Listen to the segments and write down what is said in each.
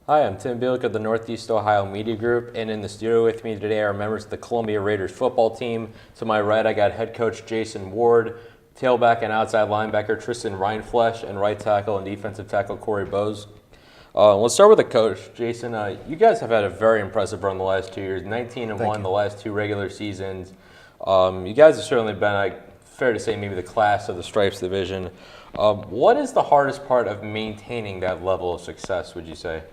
Hi, I'm Tim Bielk of the Northeast Ohio Media Group, and in the studio with me today are members of the Columbia Raiders football team. To my right, I got head coach Jason Ward, tailback and outside linebacker Tristen Rindfleisch, and right tackle and defensive tackle Cory Bowes. Let's start with the coach. Jason, you guys have had a very impressive run the last 2 years, 19-1 the last two regular seasons. You guys have certainly been, fair to say, maybe the class of the Stripes division. What is the hardest part of maintaining that level of success, would you say?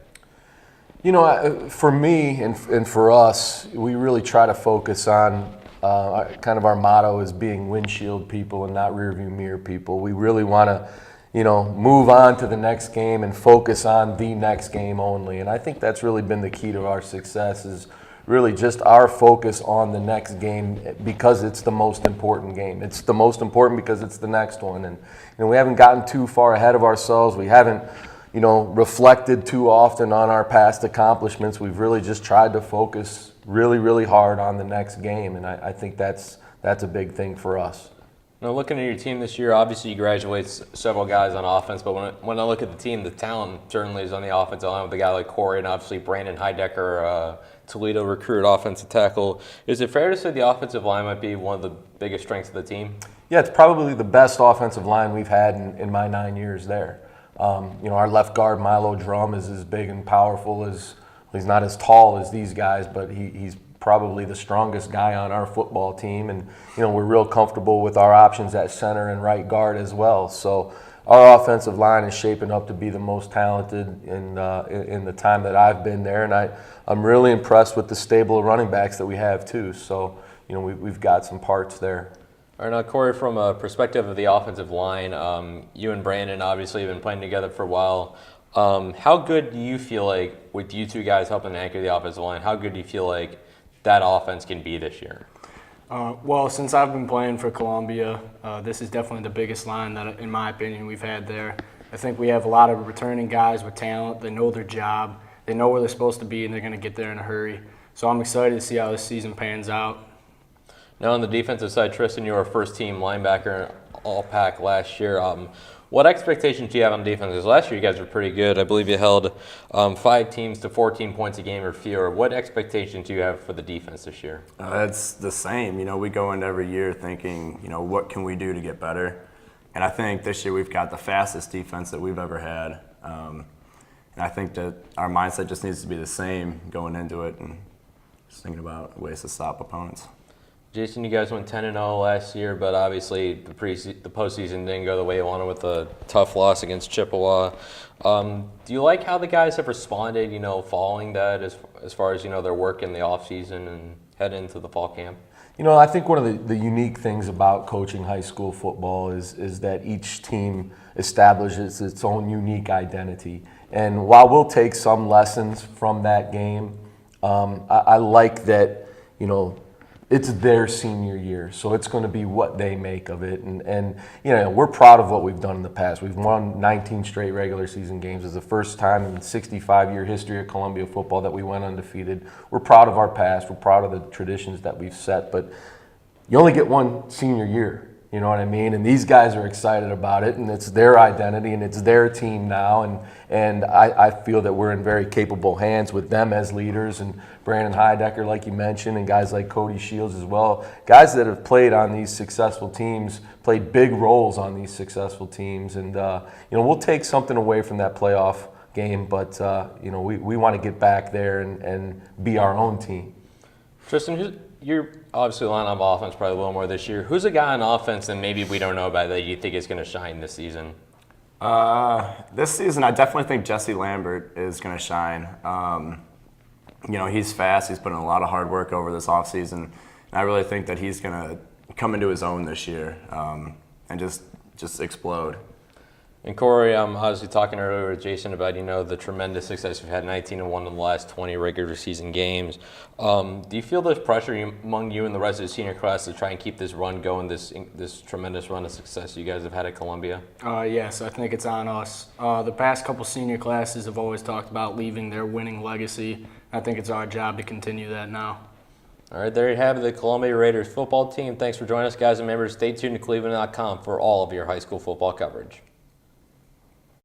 You know, for me and for us, we really try to focus on kind of our motto is being windshield people and not rearview mirror people. We really want to, move on to the next game and focus on the next game only. And I think that's really been the key to our success is really just our focus on the next game because it's the most important game. It's the most important because it's the next one. And we haven't gotten too far ahead of ourselves. We haven't reflected too often on our past accomplishments. We've really just tried to focus really, really hard on the next game, and I think that's a big thing for us. Now, looking at your team this year, obviously you graduate several guys on offense, but when I look at the team, the talent certainly is on the offensive line with a guy like Cory and obviously Brandon Heidecker, Toledo recruit offensive tackle. Is it fair to say the offensive line might be one of the biggest strengths of the team? Yeah, it's probably the best offensive line we've had in my 9 years there. Our left guard, Milo Drum, is as big and powerful as, he's not as tall as these guys, but he's probably the strongest guy on our football team. And, we're real comfortable with our options at center and right guard as well. So our offensive line is shaping up to be the most talented in the time that I've been there. And I'm really impressed with the stable of running backs that we have too. So, we've got some parts there. All right, now, Cory, from a perspective of the offensive line, you and Brandon obviously have been playing together for a while. How good do you feel like, with you two guys helping anchor the offensive line, how good do you feel like that offense can be this year? Well, since I've been playing for Columbia, this is definitely the biggest line that, in my opinion, we've had there. I think we have a lot of returning guys with talent. They know their job. They know where they're supposed to be, and they're going to get there in a hurry. So I'm excited to see how this season pans out. Now, on the defensive side, Tristen, you were a first-team linebacker all-pack last year. What expectations do you have on defense? Because last year you guys were pretty good. I believe you held 5 teams to 14 points a game or fewer. What expectations do you have for the defense this year? It's the same. We go into every year thinking, what can we do to get better? And I think this year we've got the fastest defense that we've ever had. And I think that our mindset just needs to be the same going into it and just thinking about ways to stop opponents. Jason, you guys went 10-0 last year, but obviously the postseason didn't go the way you wanted with a tough loss against Chippewa. Do you like how the guys have responded, following that as far as, their work in the offseason and head into the fall camp? I think one of the unique things about coaching high school football is that each team establishes its own unique identity. And while we'll take some lessons from that game, I like that, it's their senior year, so it's going to be what they make of it. And we're proud of what we've done in the past. We've won 19 straight regular season games. It's the first time in the 65-year history of Columbia football that we went undefeated. We're proud of our past. We're proud of the traditions that we've set. But you only get one senior year, you know what I mean? And these guys are excited about it, and it's their identity, and it's their team now. And I feel that we're in very capable hands with them as leaders, and Brandon Heidecker, like you mentioned, and guys like Cody Shields as well. Guys that have played on these successful teams, played big roles on these successful teams. And, we'll take something away from that playoff game, but, we want to get back there and be our own team. Tristen, you're obviously line up offense probably a little more this year. Who's a guy on offense that maybe we don't know about that you think is going to shine this season? This season, I definitely think Jesse Lambert is going to shine. He's fast. He's put in a lot of hard work over this offseason. And I really think that he's going to come into his own this year and just explode. And Cory, I was talking earlier with Jason about, the tremendous success we've had, 19-1 in the last 20 regular season games. Do you feel there's pressure among you and the rest of the senior class to try and keep this run going, this tremendous run of success you guys have had at Columbia? Yes, I think it's on us. The past couple senior classes have always talked about leaving their winning legacy. I think it's our job to continue that now. All right, there you have it, the Columbia Raiders football team. Thanks for joining us, guys, and remember, stay tuned to cleveland.com for all of your high school football coverage.